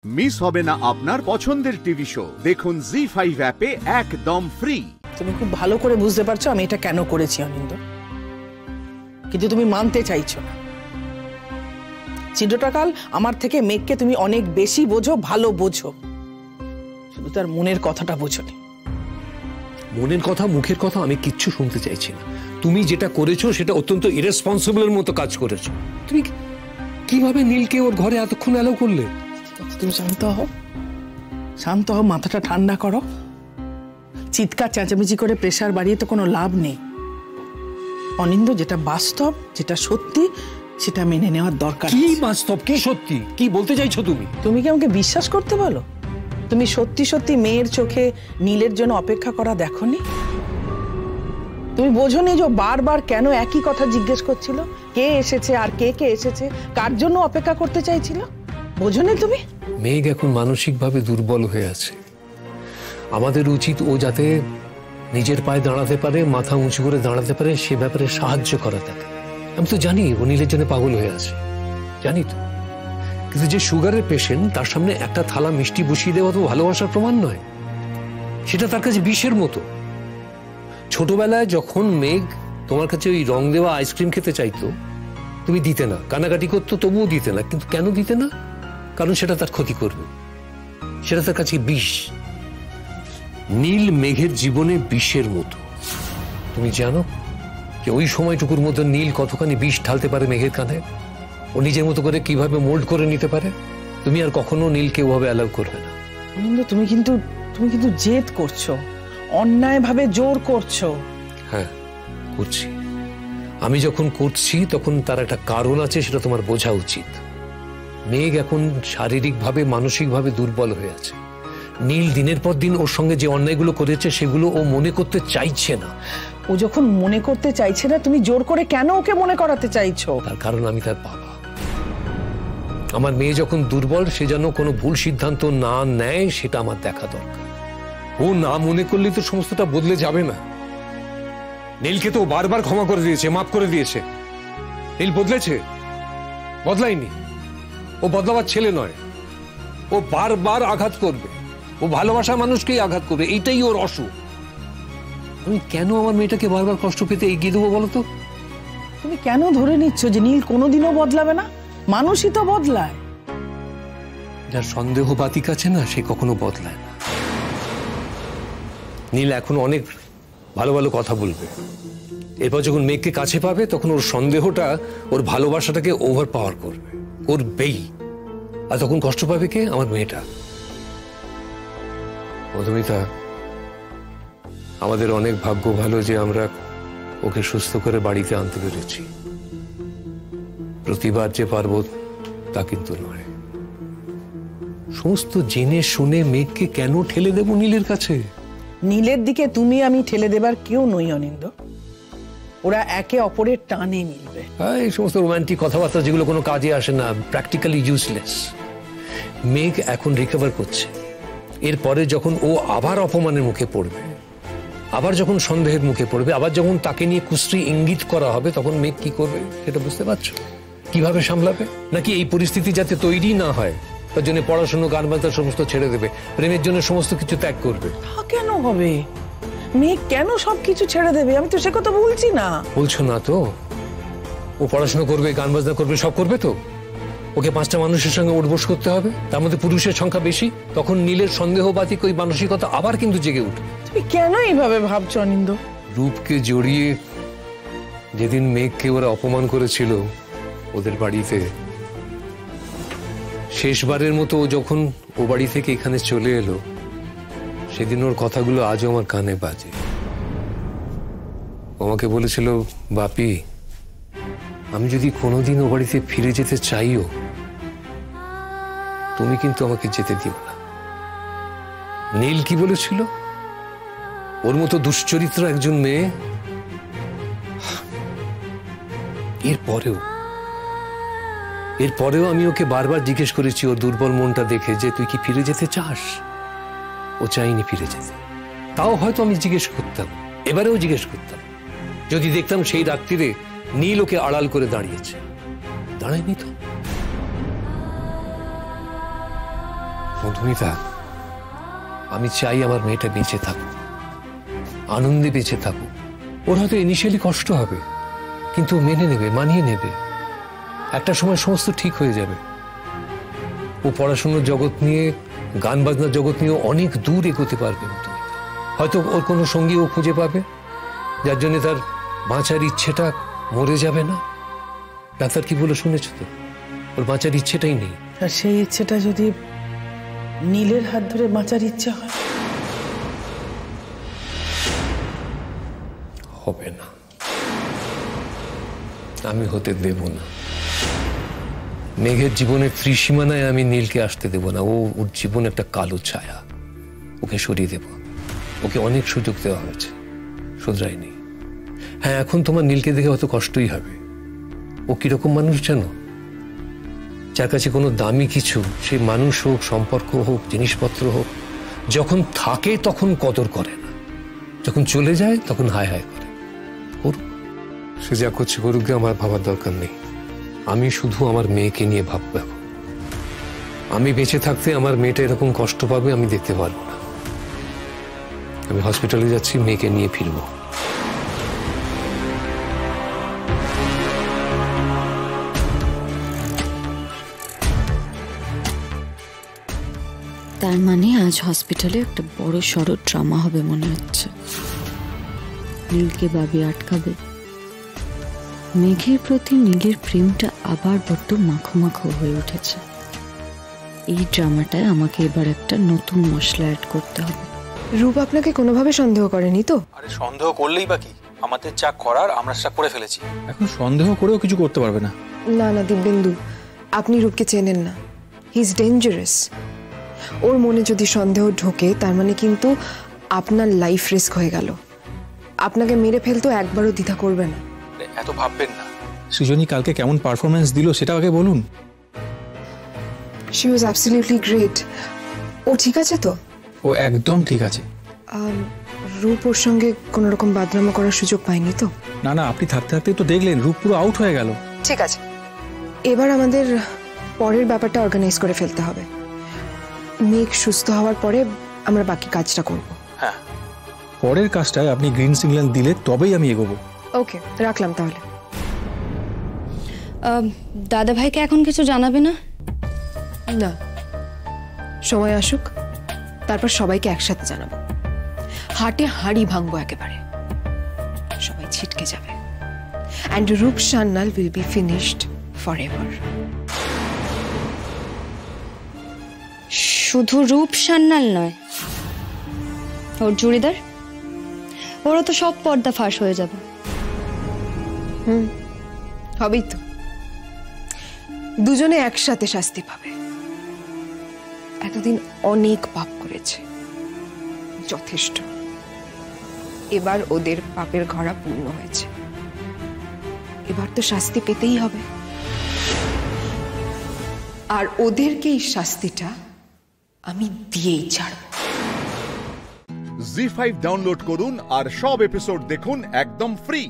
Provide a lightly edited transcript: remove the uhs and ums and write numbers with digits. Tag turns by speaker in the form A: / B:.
A: Miss হবে না আপনার পছন্দের টিভি শো। দেখুন জি5 অ্যাপে একদম ফ্রি।
B: তুমি খুব ভালো করে বুঝতে পারছো আমি এটা কেন করেছি অনিন্দ, কিন্তু তুমি মানতে চাইছো না। চিরটাকাল আমার থেকে মেঘকে তুমি অনেক বেশি বোঝো, ভালো বোঝো, শুধু তার মনের কথাটা বোঝোনি।
C: মনের কথা, মুখের কথা আমি কিচ্ছু শুনতে চাইছি না। তুমি যেটা করেছো সেটা অত্যন্ত ইরেসপন্সিবলের মতো কাজ করেছো। তুমি কিভাবে নীলকে ওর ঘরে এতক্ষণ অ্যালাউ করলে?
B: তুমি শান্ত হও, শান্ত হও, মাথাটা ঠান্ডা করো। চিৎকার চেঁচামেচি করে প্রেসার বাড়িয়ে তো কোনো লাভ নেই অনিন্দ। যেটা বাস্তব, যেটা সত্যি, সেটা মেনে নেওয়ার দরকার।
C: কি বাস্তব, কি সত্যি, কি বলতে চাইছো তুমি?
B: তুমি কি আমাকে বিশ্বাস করতে বলো? তুমি সত্যি সত্যি মেয়ের চোখে নীলের জন্য অপেক্ষা করা দেখোনি? তুমি বোঝোনি যে বারবার কেন একই কথা জিজ্ঞেস করছিল, কে এসেছে আর কে কে এসেছে, কার জন্য অপেক্ষা করতে চাইছিল? বোঝোনি তুমি?
C: মেঘ এখন মানসিকভাবে দুর্বল হয়ে আছে। আমাদের উচিত ও যাতে নিজের পায়ে দাঁড়াতে পারে, মাথা উঁচু করে দাঁড়াতে পারে, সে ব্যাপারে সাহায্য করা তাকে। আমি তো জানি ও নীলের জন্য পাগল হয়ে আছে, জানি তো। কিন্তু যে সুগারের পেশেন্ট, তার সামনে একটা থালা মিষ্টি বসিয়ে দেওয়া তো ভালোবাসার প্রমাণ নয়, সেটা তার কাছে বিষের মতো। ছোটবেলায় যখন মেঘ তোমার কাছে ওই রং দেওয়া আইসক্রিম খেতে চাইতো, তুমি দিতে না, কানাকাটি করতো, তবুও দিতে না। কিন্তু কেন দিতে না? কারণ সেটা তার ক্ষতি করবে, সেটা তার কাছে বিষ। নীল মেঘের জীবনে বিষের মতো। তুমি জানো যে ওই সময়টুকুর মধ্যে নীল কতখানি বিষ ঢালতে পারে মেঘের কাঁধে? ও নিজের মতো করে কিভাবে মোল্ড করে নিতে পারে। তুমি আর কখনো নীলকে ওভাবে অ্যালাউ করবে না।
B: তুমি কিন্তু জেদ করছো, অন্যায় ভাবে জোর করছো।
C: হ্যাঁ, করছি। আমি যখন করছি তখন তার একটা কারণ আছে, সেটা তোমার বোঝা উচিত। মেঘ এখন শারীরিকভাবে, মানসিকভাবে দুর্বল হয়ে আছে। নীল দিনের পর দিন ওর সঙ্গে যে অন্যায়গুলো করেছে সেগুলো ও মনে করতে চাইছে না।
B: ও যখন মনে করতে চাইছে না, তুমি জোর করে কেন ওকে মনে করাতে চাইছো?
C: তার কারণ আমি তার বাবা। আমার মেয়ে যখন দুর্বল, সে যেন কোনো ভুল সিদ্ধান্ত না নেয়, সেটা আমার দেখা দরকার। ও না মনে করলেই তো সমস্তটা বদলে যাবে না। নীলকে তো বারবার ক্ষমা করে দিয়েছে, মাফ করে দিয়েছে। নীল বদলেছে? বদলায়নি। ও বদলাবার ছেলে নয়। ও বারবার আঘাত করবে, ও ভালোবাসা মানুষকেই আঘাত করবে, এইটাই ওর অসুখ। আমি কেন আমার মেয়েটাকে বারবার কষ্ট পেতে এগিয়ে দেবো বলো তো?
B: তুমি কেন ধরে নিচ্ছ যে নীল কোনোদিনও বদলাবে না? মানুষই তো বদলায়।
C: যার সন্দেহ বাতিক আছে না, সে কখনো বদলায় না। নীল এখন অনেক ভালো ভালো কথা বলবে। এরপর যখন মেঘকে কাছে পাবে, তখন ওর সন্দেহটা ওর ভালোবাসাটাকে ওভার পাওয়ার করবে, করবেই। আর তখন কষ্ট পাবে কে? আমার মেয়েটা। মধুমিতা, আমাদের অনেক ভাগ্য ভালো যে আমরা ওকে সুস্থ করে বাড়িতে আনতে পেরেছি। প্রতিবার যে পারবো তা কিন্তু নয়। সমস্ত জেনে শুনে মেঘকে কেন ঠেলে দেব নীলের কাছে?
B: নীলের দিকে তুমি আমি ঠেলে দেবার কেউ নই অনিন্দ। ওরা একে অপরের টানে মিলবে।
C: এই সমস্ত রোমান্টিক কথাবার্তা যেগুলো কোনো কাজে আসে না, প্র্যাকটিক্যালি ইউজলেস। মেঘ এখন রিকভার করছে। এরপরে যখন ও আবার অপমানের মুখে পড়বে, আবার যখন সন্দেহের মুখে পড়বে, আবার যখন তাকে নিয়ে কুশ্রী ইঙ্গিত করা হবে, তখন মেঘ কি করবে সেটা বুঝতে পারছো? কিভাবে সামলাবে? নাকি এই পরিস্থিতি যাতে তৈরি না হয় তার জন্য পড়াশোনা, গান বাজনা সমস্ত ছেড়ে দেবে, প্রেমের জন্য সমস্ত কিছু ত্যাগ করবে?
B: তা কেন হবে? মেঘ কেন সবকিছু ছেড়ে দেবে? আমি তো সে কথা বলছি না।
C: বলছো না তো? ও পড়াশোনা করবে, গান বাজনা করবে, সব করবে তো? ওকে 5টা মানুষের সঙ্গে উঠবোস করতে হবে, তার মধ্যে পুরুষের সংখ্যা বেশি। তখন নীলের সন্দেহবাতিক ওই মানসিকতা আবার কিন্তু জেগে উঠবে।
B: তুমি কেন এইভাবে ভাবছো অনিন্দ?
C: রূপকে জড়িয়ে যেদিন মেঘকে ওরা অপমান করেছিল ওদের বাড়িতে, শেষবারের মতো ও যখন ও বাড়ি থেকে এখানে চলে এলো, সেদিন ওর কথাগুলো আজও আমার কানে বাজে। আমাকে বলেছিল, বাপি, আমি যদি কোনোদিন ও বাড়িতে ফিরে যেতে চাইও, তুমি কিন্তু আমাকে যেতে দিও না। নীল কি বলেছিল? ওর মতো দুশ্চরিত্র একজন মেয়ে। এরপরেও আমি ওকে বারবার জিজ্ঞেস করেছি ওর দুর্বল মনটা দেখে, যে তুই কি ফিরে যেতে চাস? ও চাইনি ফিরে যেতে। তাও হয়তো আমি জিজ্ঞেস করতাম, এবারেও জিজ্ঞেস করতাম, যদি দেখতাম সেই রাত্রিরে নীল ওকে আড়াল করে দাঁড়িয়েছে। দাঁড়ায়নি তো। মধুমিতা, আমি চাই আমার মেয়েটা বেঁচে থাকুক, আনন্দে বেঁচে থাকুক। ওর হয়তো ইনিশিয়ালি কষ্ট হবে, কিন্তু মেনে নেবে, মানিয়ে নেবে। একটা সময় সমস্ত ঠিক হয়ে যাবে। ও পড়াশোনার জগৎ নিয়ে, গান বাজনার জগৎ নিয়ে অনেক দূর এগোতে পারবে। হয়তো ওর কোনো সঙ্গী ও খুঁজে পাবে, যার জন্য তার বাঁচার ইচ্ছেটা মরে যাবে না। ডাক্তার কি বলে শুনেছো তো? ওর বাঁচার ইচ্ছেটাই নেই।
B: আর সেই ইচ্ছেটা যদি নীলের হাত ধরে বাঁচার ইচ্ছা হয়?
C: হবে না, আমি হতে দেব না। মেঘের জীবনের ত্রিসীমানায় আমি নীলকে আসতে দেব না। ওর জীবন একটা কালো ছায়া, ওকে সরিয়ে দেব। ওকে অনেক সুযোগ দেওয়া হয়েছে, শুধরায়নি। হ্যাঁ, এখন তোমার নীলকে দেখে হয়তো কষ্টই হবে। ও কিরকম মানুষ জানো? যার কাছে কোনো দামি কিছু, সে মানুষ হোক, সম্পর্ক হোক, জিনিসপত্র হোক, যখন থাকে তখন কদর করে না, যখন চলে যায় তখন হায় হায় করে। করুক, সে যা করছে করুক, আমার ভাবার দরকার নেই। আমি শুধু আমার মেয়েকে নিয়ে ভাববো এখন। আমি বেঁচে থাকতে আমার মেয়েটা এরকম কষ্ট পাবে আমি দেখতে পারবো না। আমি হসপিটালে যাচ্ছি, মেয়েকে নিয়ে ফিরবো।
D: তার মানে আজ হসপিটালে একটা বড় সড় ড্রামা হবে মনে হচ্ছে। নীলকে বাবি আটকাবে। মেঘের প্রতি নীলের প্রেমটা আবার বড্ড মাখো মাখো হয়ে উঠেছে। এই ড্রামাটায় আমাকে এবার একটা নতুন মশলা অ্যাড করতে হবে।
E: রূপ আপনাকে কোনোভাবে সন্দেহ করেনি তো?
F: আরে সন্দেহ করলেই বা কি, আমাদের যা করার আমরা সেটা করে ফেলেছি। এখন সন্দেহ করেও কিছু করতে পারবে না।
E: না না দিব্যেন্দু, আপনি রূপকে চেনেন না। He is dangerous. ওর মনে যদি সন্দেহ ঢোকে, তার মানে কিন্তু আপনার লাইফ রিস্ক হয়ে গেল। আপনাকে মেরে ফেলতেও একবারও দ্বিধা করবে না।
F: এত ভাববেন না। সৃজনী কালকে কেমন পারফরমেন্স দিল সেটা আগে বলুন।
E: She was absolutely great. ও ঠিক আছে তো?
F: ও একদম ঠিক আছে।
E: রূপ ওর সঙ্গে কোনো রকম বাদনামো করার সুযোগ পায়নি তো?
F: না না, আপনি থাকতে থাকতে তো দেখলেন রূপ পুরো আউট হয়ে গেল।
E: ঠিক আছে, এবার আমাদের পরের ব্যাপারটা অর্গানাইজ করে ফেলতে হবে। মেঘ সুস্থ হওয়ার পরে আমরা বাকি কাজটা করব।
F: হ্যাঁ, পরের কাজটায় আপনি গ্রিন সিগন্যাল দিলে তবেই আমি এগোবো।
E: ওকে, রাখলাম তাহলে।
D: দাদা ভাইকে এখন কিছু জানাবে না?
E: না, সময় আসুক, তারপর সবাইকে একসাথে জানাবো। হাটে হাঁড়ি ভাঙবো একেবারে, সবাই ছিটকে যাবে। অ্যান্ড রূপ Sanyal will be finished for ever.
D: শুধু রূপ সান্যাল নয়, ওর জুড়িদার, ওরও তো সব পর্দা ফাঁস হয়ে যাবে।
E: হবেই তো, দুজনে একসাথে শাস্তি পাবে। এতদিন অনেক পাপ করেছে, যথেষ্ট। এবার ওদের পাপের ঘড়া পূর্ণ হয়েছে, এবার তো শাস্তি পেতেই হবে। আর ওদেরকে এই শাস্তিটা আমি দিয়েই ছাড়ব।
A: জি5 ডাউনলোড করুন আর সব এপিসোড দেখুন একদম ফ্রি।